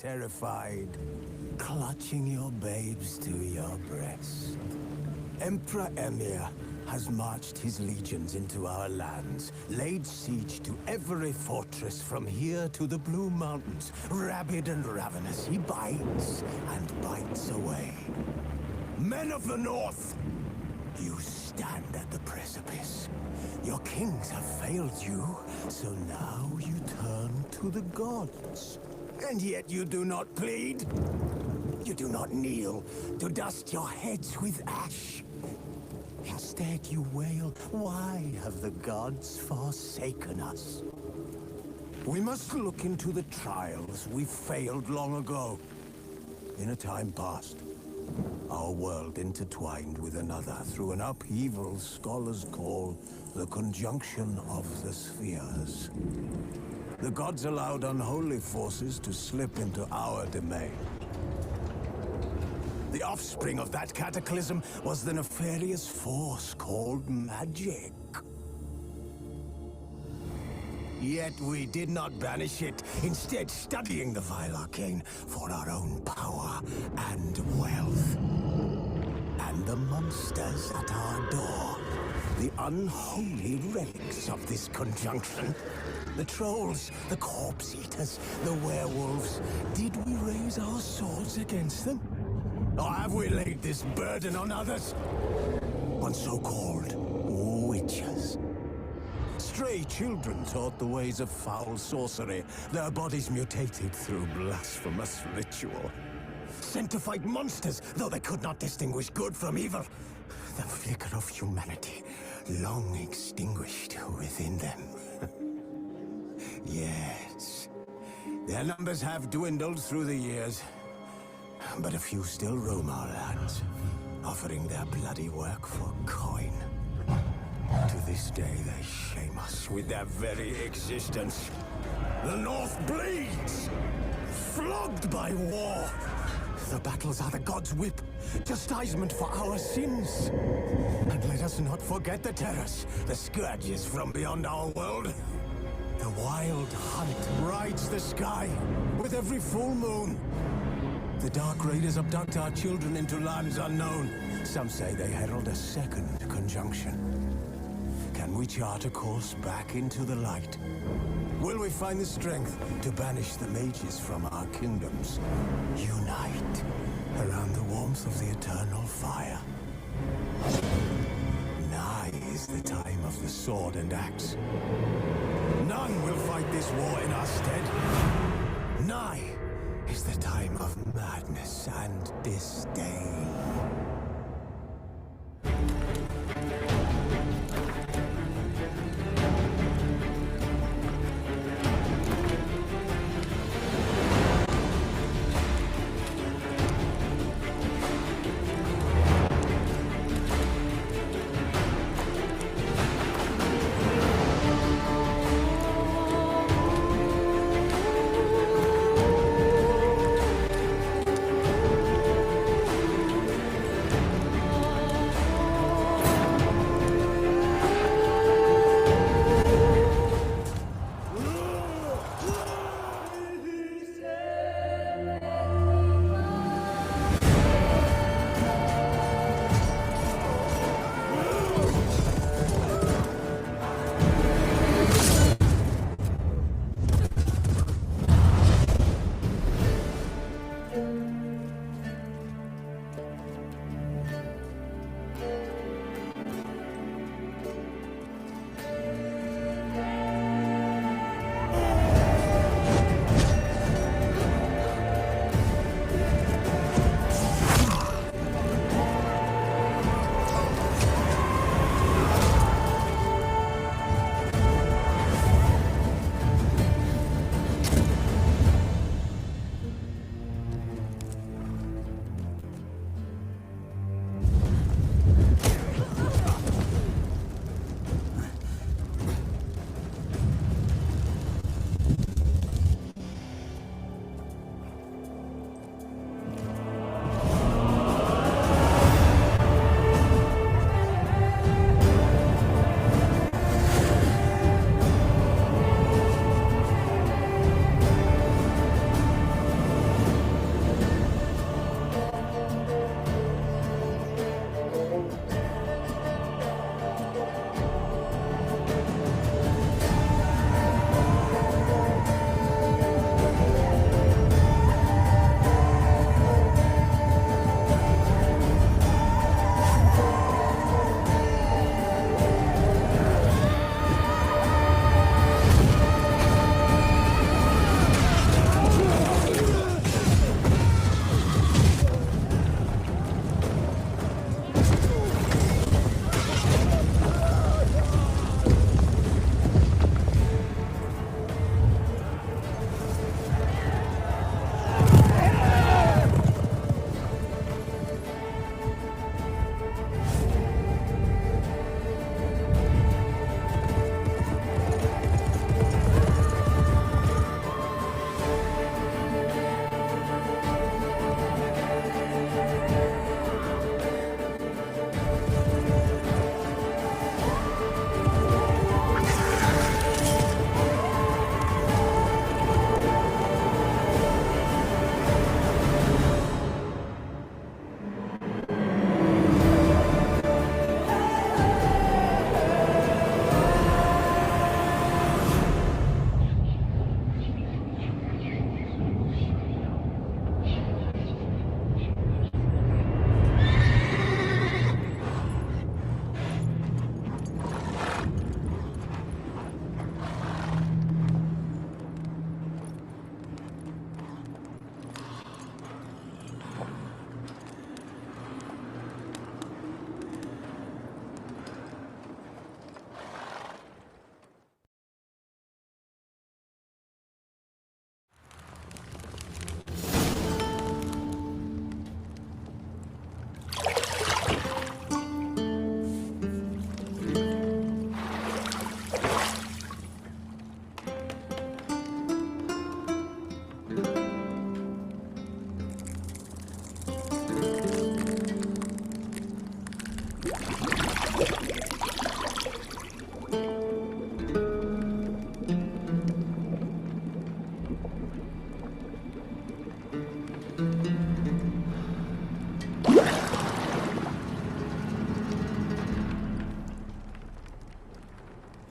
terrified, clutching your babes to your breast. Emperor Emir has marched his legions into our lands, laid siege to every fortress from here to the Blue Mountains. Rabid and ravenous, he bites and bites away. Men of the North, you stand at the precipice. Your kings have failed you, so now you turn to the gods. And yet you do not plead. You do not kneel to dust your heads with ash. Instead you wail, why have the gods forsaken us? We must look into the trials we failed long ago. In a time past, our world intertwined with another through an upheaval scholars call the conjunction of the spheres. The gods allowed unholy forces to slip into our domain. The offspring of that cataclysm was the nefarious force called magic. Yet we did not banish it, instead studying the vile arcane for our own power and wealth. And the monsters at our door, the unholy relics of this conjunction. The trolls, the corpse eaters, the werewolves. Did we raise our swords against them? Or have we laid this burden on others? On so-called witches. Stray children taught the ways of foul sorcery, their bodies mutated through blasphemous ritual. Sent to fight monsters, though they could not distinguish good from evil. The flicker of humanity, long extinguished within them. Yes, their numbers have dwindled through the years, but a few still roam our lands, offering their bloody work for coin. To this day, they shame us with their very existence. The North bleeds, flogged by war. The battles are the gods' whip, chastisement for our sins. And let us not forget the terrors, the scourges from beyond our world. The wild hunt rides the sky with every full moon. The Dark Raiders abduct our children into lands unknown. Some say they herald a second conjunction. Can we chart a course back into the light? Will we find the strength to banish the mages from our kingdoms? Unite around the warmth of the eternal fire. Nigh is the time of the sword and axe. None will fight this war in our stead. Nigh is the time of madness and disdain.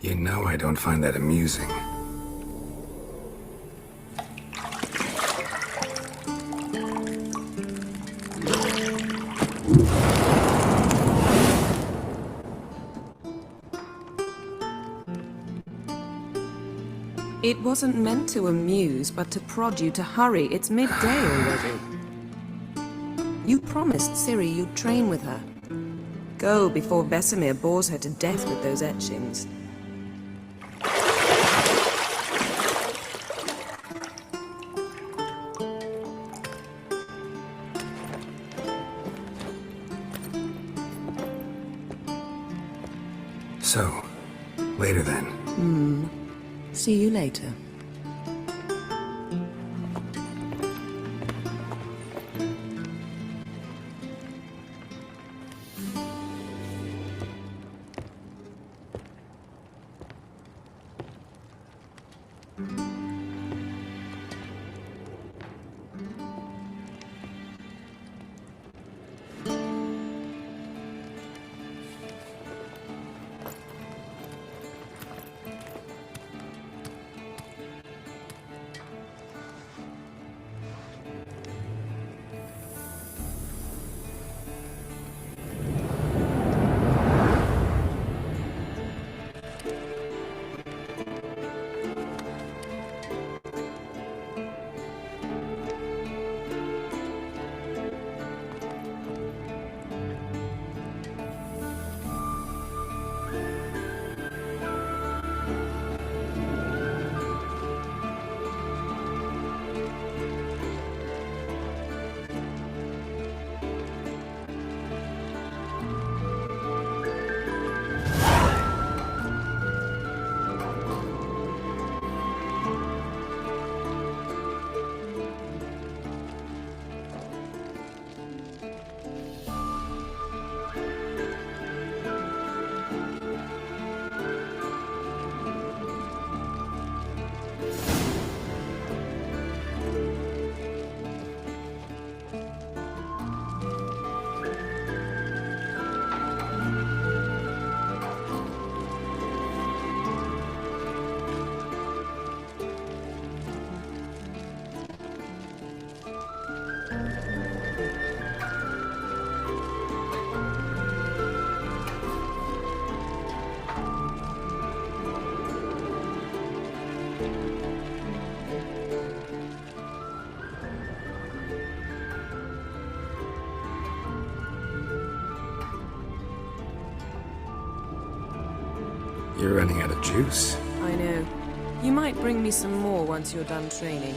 You know I don't find that amusing. It wasn't meant to amuse, but to prod you to hurry. It's midday already. You promised Ciri you'd train with her. Go before Vesemir bores her to death with those etchings. So, later then. See you later. You're running out of juice. I know. You might bring me some more once you're done training.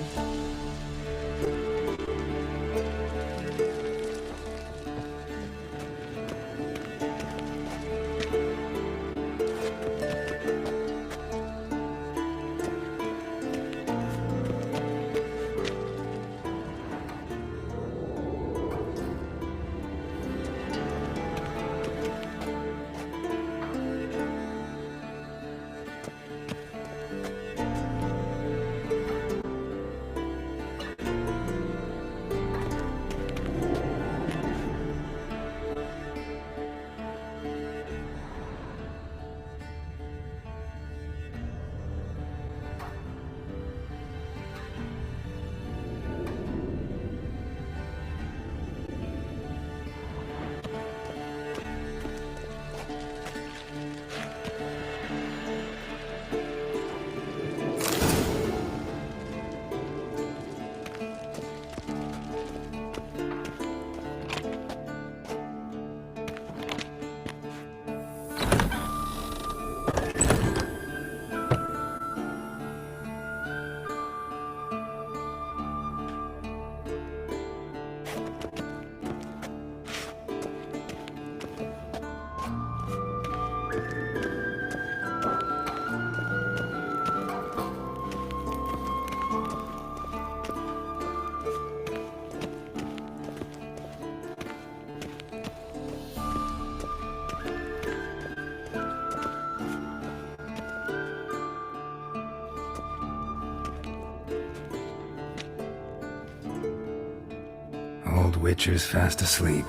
Old Witcher's fast asleep.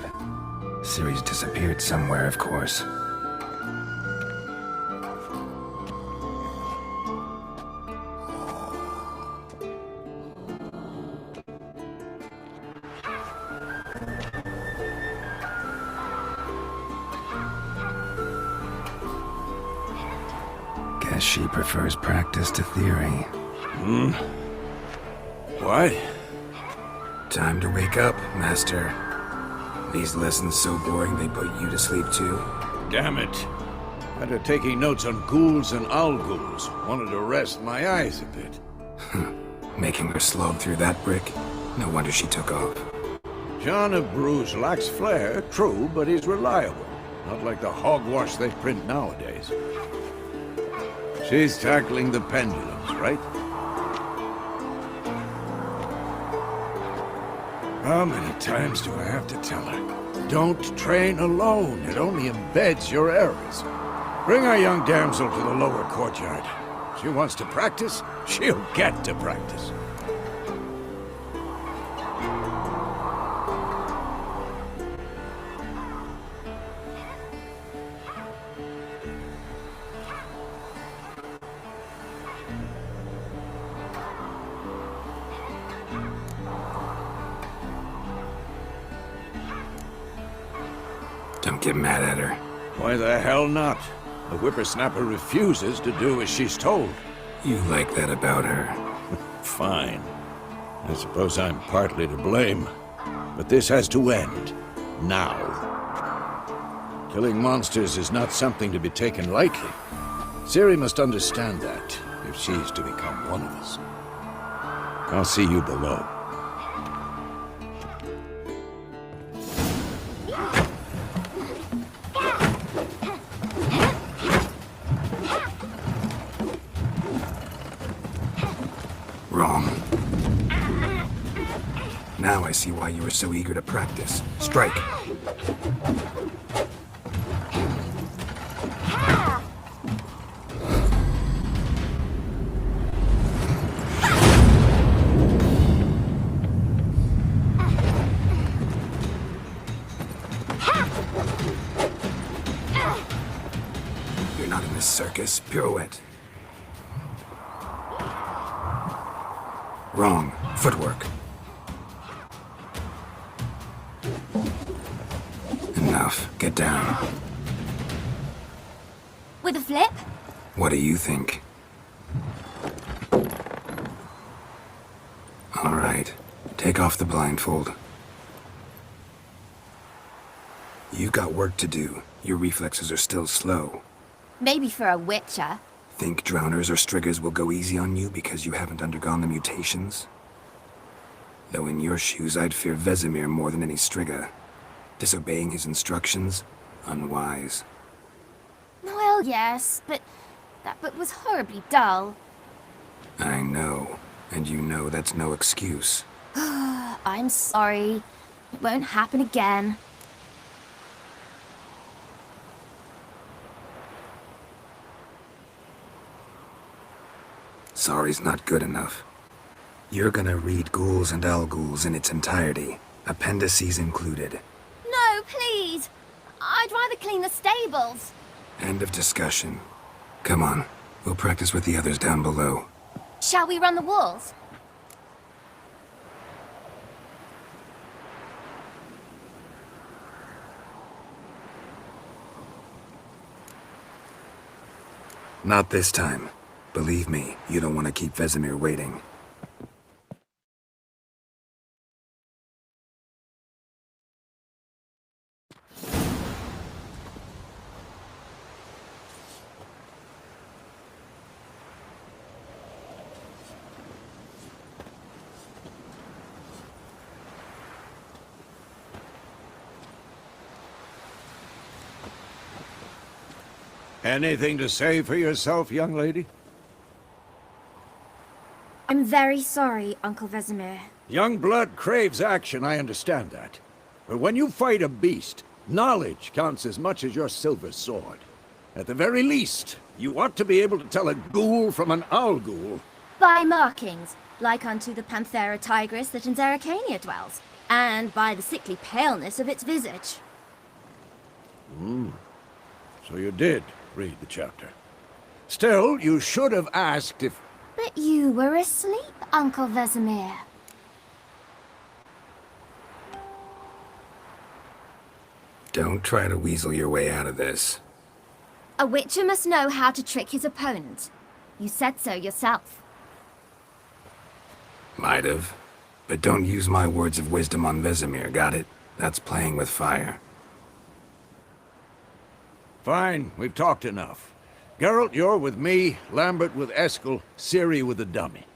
Ciri's disappeared somewhere, of course. Guess she prefers practice to theory. What? Time to wake up, Master. These lessons so boring they put you to sleep too? Damn it. After taking notes on ghouls and owl ghouls, wanted to rest my eyes a bit. Making her slog through that brick? No wonder she took off. John of Bruges lacks flair, true, but he's reliable. Not like the hogwash they print nowadays. She's tackling the pendulums, right? How many times do I have to tell her? Don't train alone. It only embeds your errors. Bring our young damsel to the lower courtyard. She wants to practice, she'll get to practice. Don't get mad at her. Why the hell not? The whippersnapper refuses to do as she's told. You like that about her. Fine. I suppose I'm partly to blame. But this has to end. Now. Killing monsters is not something to be taken lightly. Ciri must understand that, if she's to become one of us. I'll see you below. Wrong. Now I see why you were so eager to practice. Strike. You're not in this circus. Pirouette. Wrong. Footwork. Enough. Get down. With a flip? What do you think? All right. Take off the blindfold. You got work to do. Your reflexes are still slow. Maybe for a witcher. Think drowners or striggers will go easy on you because you haven't undergone the mutations? Though in your shoes, I'd fear Vesemir more than any strigger. Disobeying his instructions? Unwise. Well, yes, but that book was horribly dull. I know. And you know that's no excuse. I'm sorry. It won't happen again. Sorry's not good enough. You're gonna read Ghouls and Owl Ghouls in its entirety, appendices included. No, please! I'd rather clean the stables. End of discussion. Come on, we'll practice with the others down below. Shall we run the walls? Not this time. Believe me, you don't want to keep Vesemir waiting. Anything to say for yourself, young lady? I'm very sorry, Uncle Vesemir. Young blood craves action, I understand that. But when you fight a beast, knowledge counts as much as your silver sword. At the very least, you ought to be able to tell a ghoul from an owl ghoul. By markings, like unto the Panthera tigris that in Zerrikania dwells, and by the sickly paleness of its visage. So you did read the chapter. Still, you should have asked if... But you were asleep, Uncle Vesemir. Don't try to weasel your way out of this. A witcher must know how to trick his opponent. You said so yourself. Might have. But don't use my words of wisdom on Vesemir, got it? That's playing with fire. Fine, we've talked enough. Geralt, you're with me, Lambert with Eskel, Ciri with the dummy.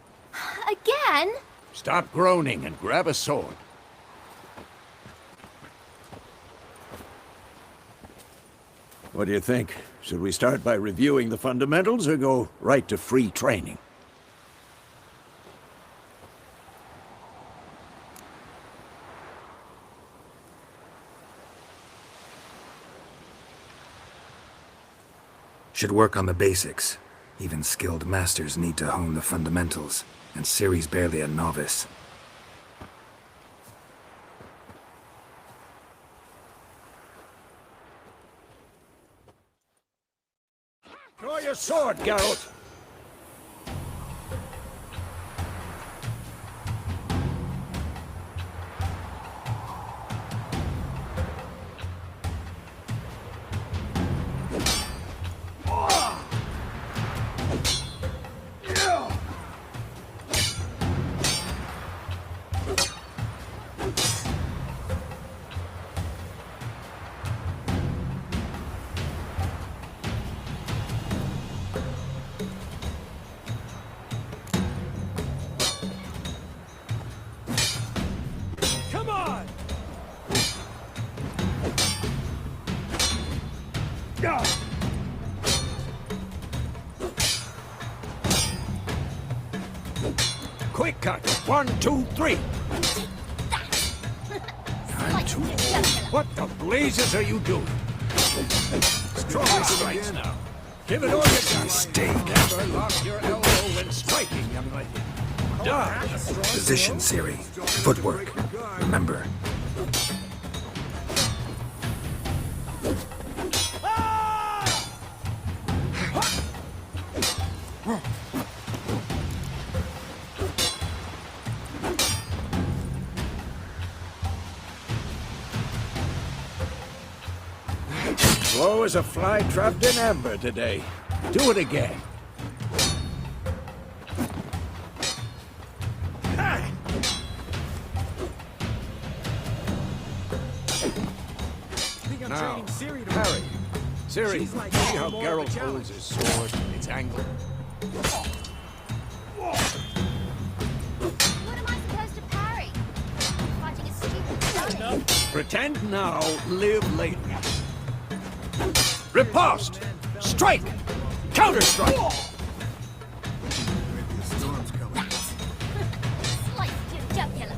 Again? Stop groaning and grab a sword. What do you think? Should we start by reviewing the fundamentals or go right to free training? Should work on the basics. Even skilled masters need to hone the fundamentals, and Ciri's barely a novice. Draw your sword, Geralt! Quick cut! 1, 2, 3! I'm too old. What the blazes are you doing? Strong strikes now. Give it all you got. Mistake. Never lock your elbow when striking, young lady. Done. Position, Ciri. Footwork. Remember. Slow as a fly trapped in amber today. Do it again. Now, Harry. Ciri, see how Geralt holds his sword, its angle. What am I supposed to parry? Fighting a stupid dummy. Pretend now, live later. Riposte! Strike! Counter-strike! Slice you jugular.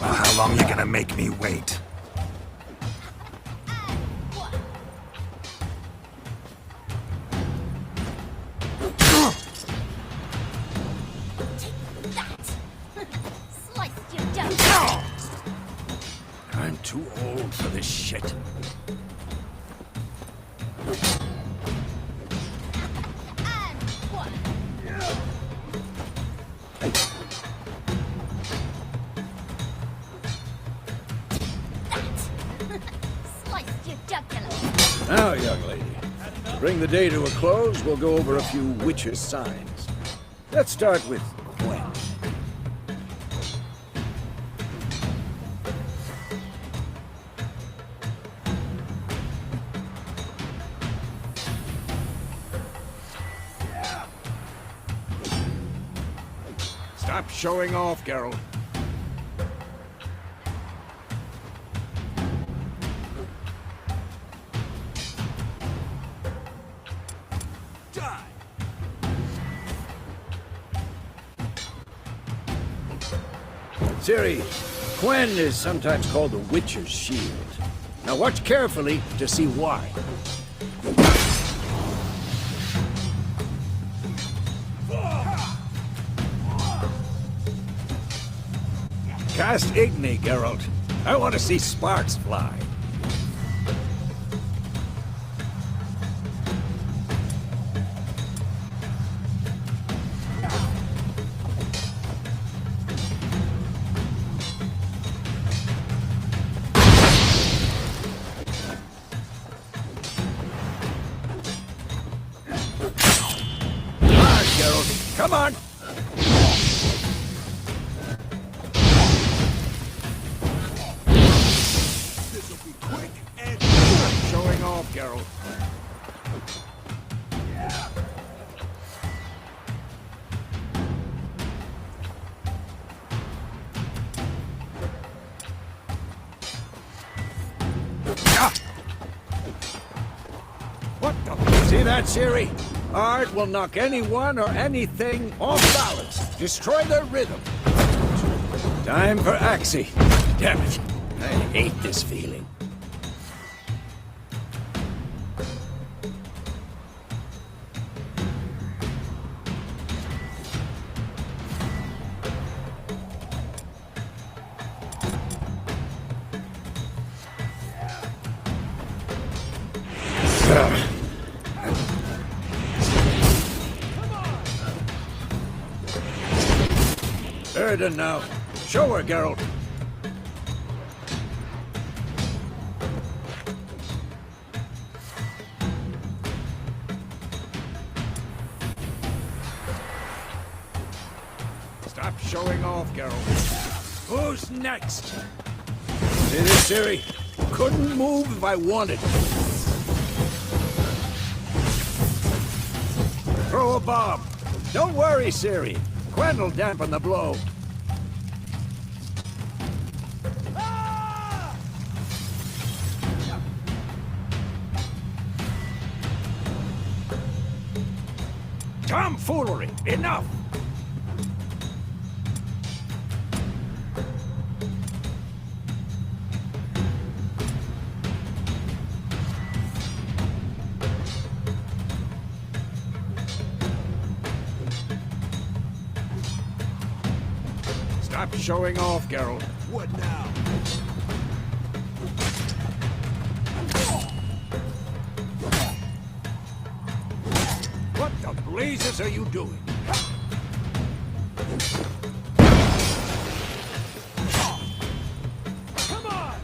Well, how long you gonna make me wait? I'm too old for this shit. Now, young lady, to bring the day to a close, we'll go over a few witches' signs. Let's start with Gwen. Stop showing off, Geralt. Ciri, Gwen is sometimes called the Witcher's Shield. Now watch carefully to see why. Cast Igni, Geralt. I want to see sparks fly. Geralt, come on! This'll be quick and... Showing off, Geralt. Ah! What the... See that, Ciri? Art will knock anyone or anything off balance. Destroy their rhythm. Time for Axie. Damn it. I hate this feeling. Erden now. Show her, Geralt. Stop showing off, Geralt. Who's next? See this, Ciri? Couldn't move if I wanted. Throw a bomb. Don't worry, Ciri. Gwen'll dampen the blow. Tomfoolery! Enough! Stop showing off, Geralt. What now? What the blazes are you doing? Come on!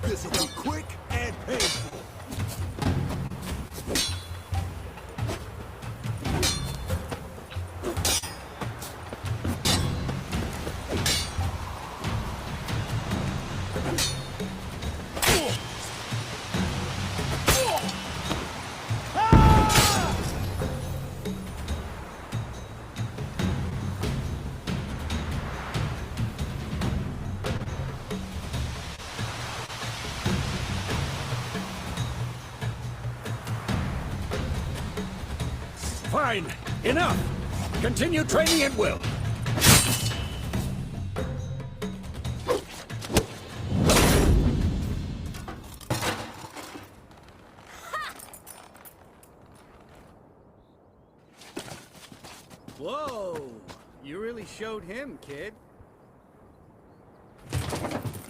This'll be quick and painful. Fine. Enough. Continue training at will. Whoa! You really showed him, kid.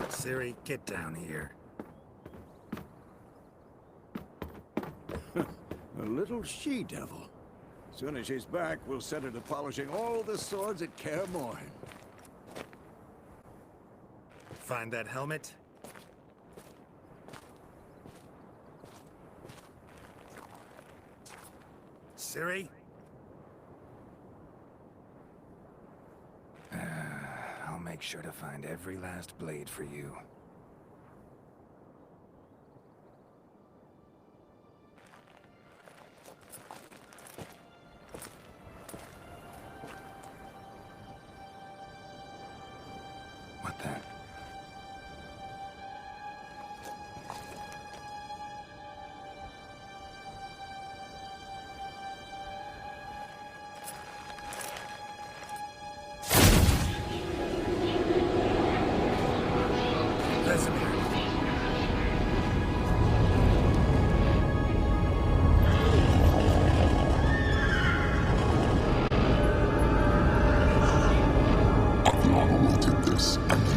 Ciri, get down here. A little she-devil. Soon as she's back, we'll set her to polishing all the swords at Kaer Morhen. Find that helmet? Ciri? I'll make sure to find every last blade for you. What the? darkness and